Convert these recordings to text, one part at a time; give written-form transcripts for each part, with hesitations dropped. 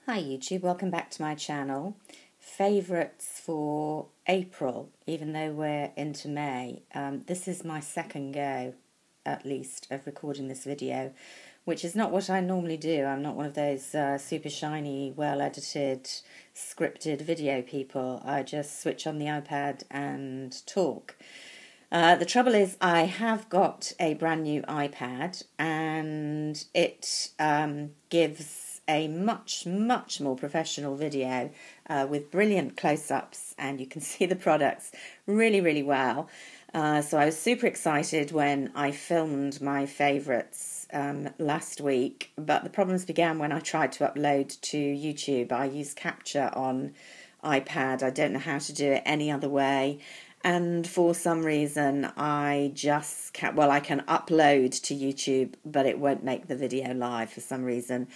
Hi YouTube, welcome back to my channel. Favourites for April, even though we're into May. This is my second go, at least, of recording this video, which is not what I normally do. I'm not one of those super shiny, well-edited, scripted video people. I just switch on the iPad and talk. The trouble is I have got a brand new iPad and it gives a much more professional video with brilliant close-ups, and you can see the products really well. So I was super excited when I filmed my favourites last week, but the problems began when I tried to upload to YouTube. I use Capture on iPad. I don't know how to do it any other way. And for some reason, I just can't, well, I can upload to YouTube, but it won't make the video live for some reason.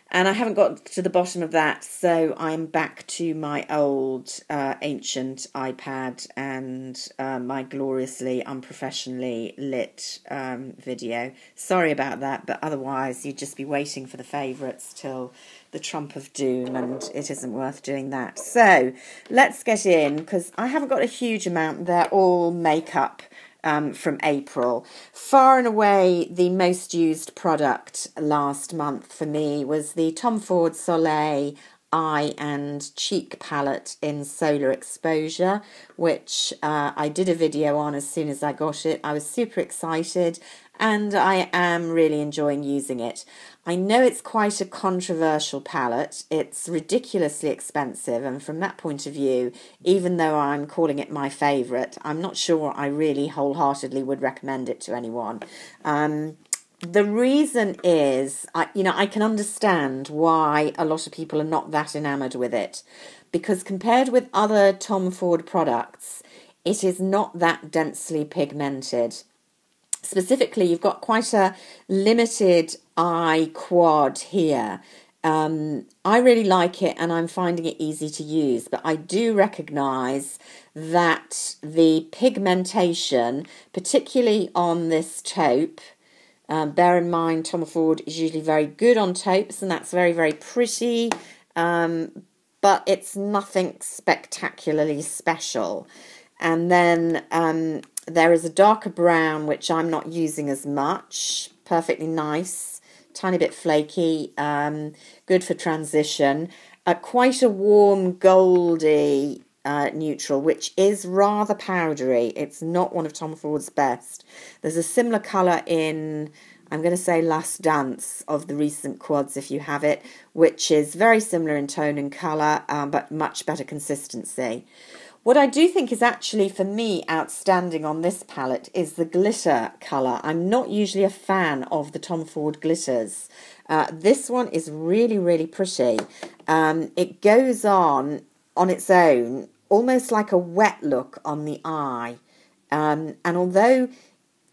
And I haven't got to the bottom of that, so I'm back to my old ancient iPad and my gloriously unprofessionally lit video. Sorry about that, but otherwise you'd just be waiting for the favourites till the trump of doom, and it isn't worth doing that. So let's get in, because I haven't got a huge amount. They're all makeup. From April. Far and away the most used product last month for me was the Tom Ford Soleil Eye and Cheek palette in Solar Exposure, which I did a video on as soon as I got it. I was super excited and I am really enjoying using it. I know it's quite a controversial palette. It's ridiculously expensive, and from that point of view, even though I'm calling it my favourite, I'm not sure I really wholeheartedly would recommend it to anyone. The reason is, I can understand why a lot of people are not that enamoured with it, because compared with other Tom Ford products, it is not that densely pigmented. Specifically, you've got quite a limited eye quad here. I really like it and I'm finding it easy to use, but I do recognise that the pigmentation, particularly on this taupe, bear in mind Tom Ford is usually very good on taupes and that's very pretty, but it's nothing spectacularly special. And then there is a darker brown, which I'm not using as much. Perfectly nice, tiny bit flaky, good for transition. Quite a warm goldy neutral, which is rather powdery. It's not one of Tom Ford's best. There's a similar colour in, I'm going to say Last Dance of the recent quads, if you have it, which is very similar in tone and colour, but much better consistency. What I do think is actually, for me, outstanding on this palette is the glitter colour. I'm not usually a fan of the Tom Ford glitters. This one is really pretty. It goes on its own, almost like a wet look on the eye. And although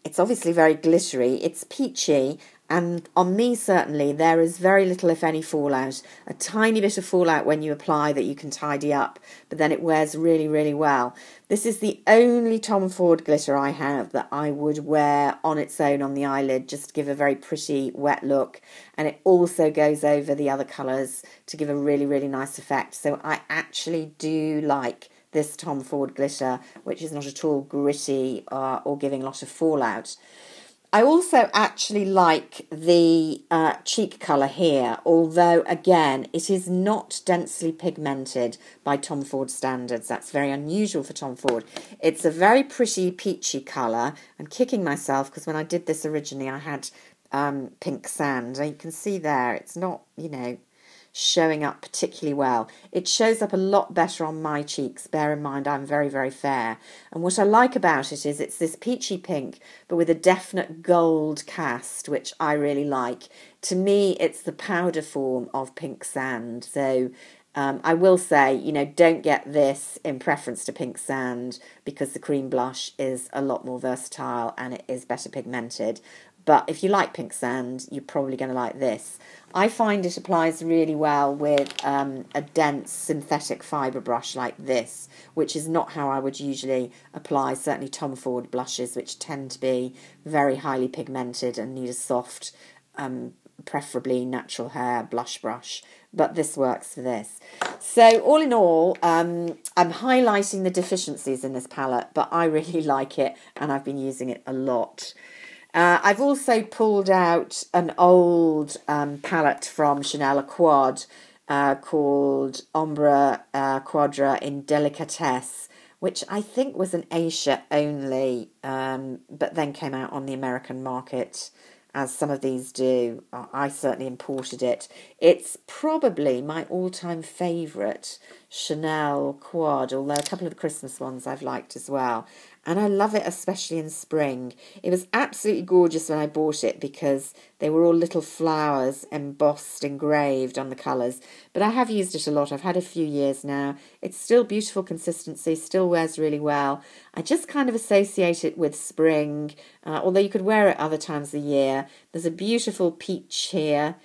it's obviously very glittery, it's peachy, and on me certainly there is very little, if any, fallout. A tiny bit of fallout when you apply that you can tidy up, but then it wears really well. This is the only Tom Ford glitter I have that I would wear on its own on the eyelid, just to give a very pretty wet look, and it also goes over the other colours to give a really nice effect. So I actually do like this Tom Ford glitter, which is not at all gritty or giving a lot of fallout. I also actually like the cheek colour here, although, again, it is not densely pigmented by Tom Ford standards. That's very unusual for Tom Ford. It's a very pretty peachy colour. I'm kicking myself because when I did this originally, I had pink sand. And you can see there, it's not, showing up particularly well. It shows up a lot better on my cheeks. Bear in mind I'm very fair, and what I like about it is it's this peachy pink but with a definite gold cast, which I really like. To me it's the powder form of pink sand. So I will say, don't get this in preference to pink sand, because the cream blush is a lot more versatile and it is better pigmented. But if you like pink sand, you're probably going to like this. I find it applies really well with a dense synthetic fibre brush like this, which is not how I would usually apply certainly Tom Ford blushes, which tend to be very highly pigmented and need a soft preferably natural hair blush brush, but this works for this. So all in all, I'm highlighting the deficiencies in this palette, but I really like it and I've been using it a lot. I've also pulled out an old palette from Chanel, a quad, called Ombre Quadra in Delicatesse, which I think was an Asia only, but then came out on the American market, as some of these do. I certainly imported it. It's probably my all-time favourite Chanel quad, although a couple of the Christmas ones I've liked as well. And I love it, especially in spring. It was absolutely gorgeous when I bought it because they were all little flowers embossed, engraved on the colours. But I have used it a lot. I've had a few years now. It's still beautiful consistency, still wears really well. I just kind of associate it with spring, although you could wear it other times of the year. There's a beautiful peach here,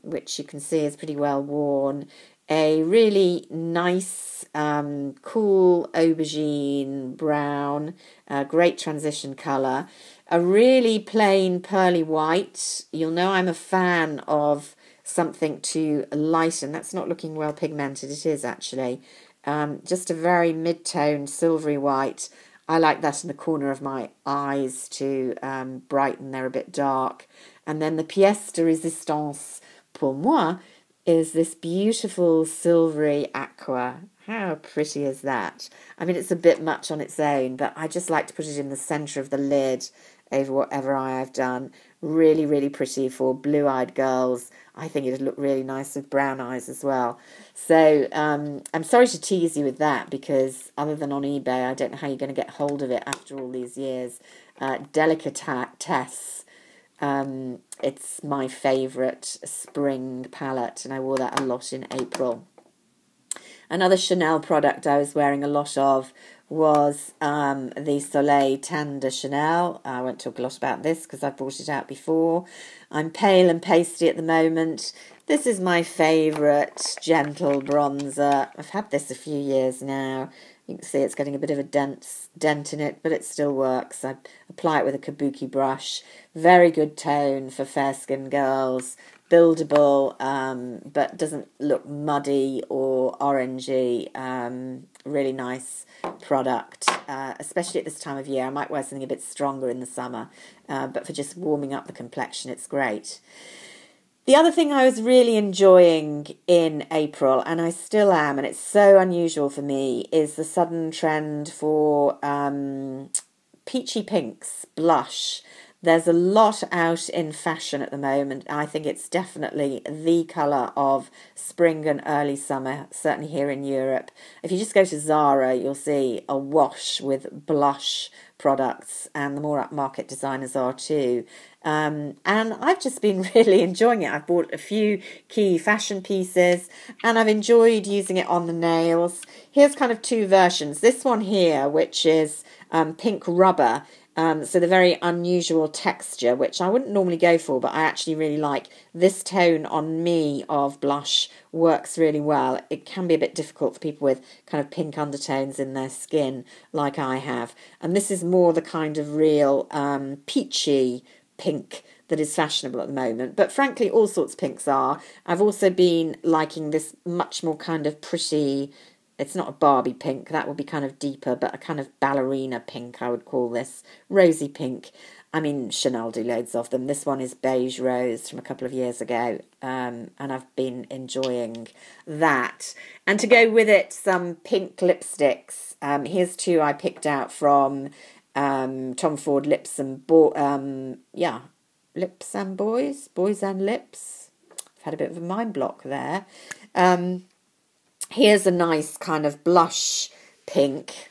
which you can see is pretty well worn. A really nice, cool aubergine brown, great transition colour. A really plain pearly white. You'll know I'm a fan of something to lighten. That's not looking well pigmented. It is actually. Just a very mid-tone silvery white. I like that in the corner of my eyes to brighten. They're a bit dark. And then the pièce de résistance pour moi is this beautiful silvery aqua. How pretty is that? I mean, it's a bit much on its own, but I just like to put it in the centre of the lid over whatever eye I've done. Really, really pretty for blue-eyed girls. I think it'd look really nice with brown eyes as well. So I'm sorry to tease you with that, because other than on eBay, I don't know how you're going to get hold of it after all these years. Delicatesse. It's my favourite spring palette, and I wore that a lot in April. Another Chanel product I was wearing a lot of was the Soleil Tan de Chanel. I won't talk a lot about this because I've brought it out before. I'm pale and pasty at the moment. This is my favourite gentle bronzer. I've had this a few years now. You can see it's getting a bit of a dent in it, but it still works. I apply it with a kabuki brush. Very good tone for fair-skinned girls. Buildable, but doesn't look muddy or orangey. Really nice product, especially at this time of year. I might wear something a bit stronger in the summer, but for just warming up the complexion, it's great. The other thing I was really enjoying in April, and I still am, and it's so unusual for me, is the sudden trend for peachy pinks, blush. There's a lot out in fashion at the moment. I think it's definitely the colour of spring and early summer, certainly here in Europe. If you just go to Zara, you'll see a wash with blush products, and the more upmarket designers are too. And I've just been really enjoying it. I've bought a few key fashion pieces and I've enjoyed using it on the nails. Here's kind of two versions. This one here, which is pink rubber, so the very unusual texture, which I wouldn't normally go for, but I actually really like. This tone on me of blush works really well. It can be a bit difficult for people with kind of pink undertones in their skin like I have. And this is more the kind of real peachy pink that is fashionable at the moment, but frankly all sorts of pinks are. I've also been liking this much more kind of pretty, it's not a Barbie pink, that would be kind of deeper, but a kind of ballerina pink I would call this, rosy pink. I mean, Chanel do loads of them. This one is beige rose from a couple of years ago, and I've been enjoying that. And to go with it, some pink lipsticks. Here's two I picked out from Tom Ford Lips and Lips and Boys and Lips. I've had a bit of a mind block there. Here's a nice kind of blush pink.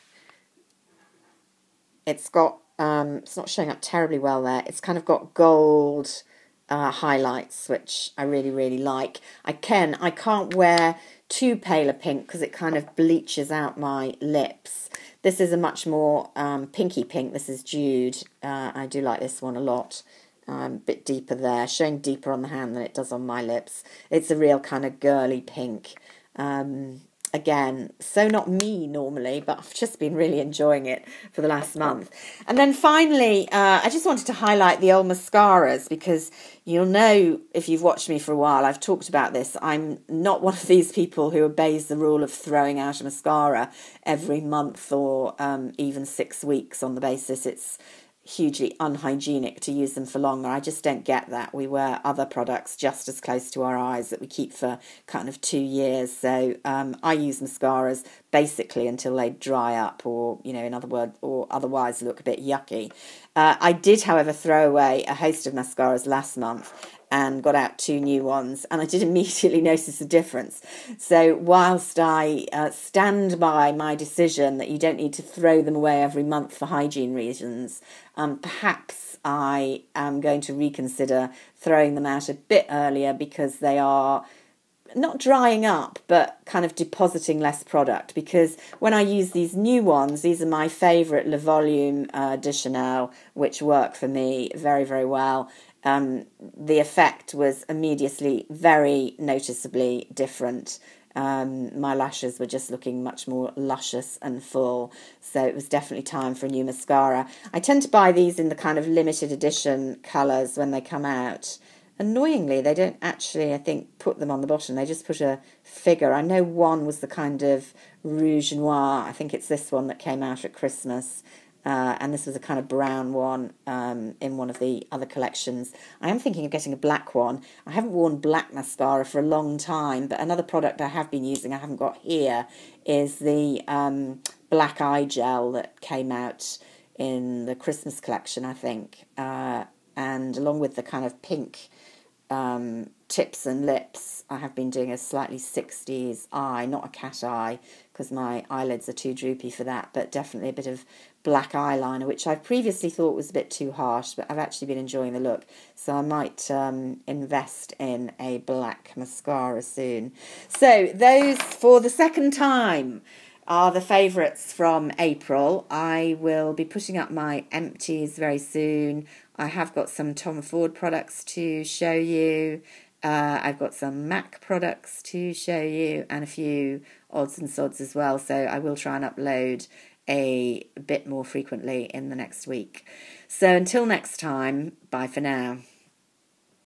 It's got it's not showing up terribly well there. It's kind of got gold highlights, which I really, really like. I can't wear too pale a pink because it kind of bleaches out my lips. This is a much more pinky pink. This is Jude. I do like this one a lot. A bit deeper there, showing deeper on the hand than it does on my lips. It's a real kind of girly pink. again. So not me normally, but I've just been really enjoying it for the last month. And then finally, I just wanted to highlight the old mascaras, because you'll know if you've watched me for a while, I've talked about this. I'm not one of these people who obeys the rule of throwing out a mascara every month or even 6 weeks on the basis it's hugely unhygienic to use them for longer. I just don't get that. We wear other products just as close to our eyes that we keep for kind of 2 years. So I use mascaras basically until they dry up, or, you know, in other words, or otherwise look a bit yucky. I did, however, throw away a host of mascaras last month and got out 2 new ones, and I did immediately notice a difference. So whilst I stand by my decision that you don't need to throw them away every month for hygiene reasons, perhaps I am going to reconsider throwing them out a bit earlier, because they are not drying up, but kind of depositing less product. Because when I use these new ones, these are my favourite Le Volume de Chanel, which work for me very, very well. The effect was immediately very noticeably different. My lashes were just looking much more luscious and full, so it was definitely time for a new mascara. I tend to buy these in the kind of limited edition colours when they come out. Annoyingly, they don't actually, I think, put them on the bottom. They just put a figure. I know one was the kind of Rouge Noir. I think it's this one that came out at Christmas. And this was a kind of brown one in one of the other collections. I am thinking of getting a black one. I haven't worn black mascara for a long time, but another product I have been using, I haven't got here, is the black eye gel that came out in the Christmas collection, I think. And along with the kind of pink tips and lips, I have been doing a slightly 60s eye, not a cat eye, because my eyelids are too droopy for that, but definitely a bit of black eyeliner, which I previously thought was a bit too harsh, but I've actually been enjoying the look, so I might invest in a black mascara soon. So those, for the second time, are the favourites from April. I will be putting up my empties very soon. I have got some Tom Ford products to show you. I've got some MAC products to show you, and a few odds and sods as well. So I will try and upload a bit more frequently in the next week. So until next time, bye for now.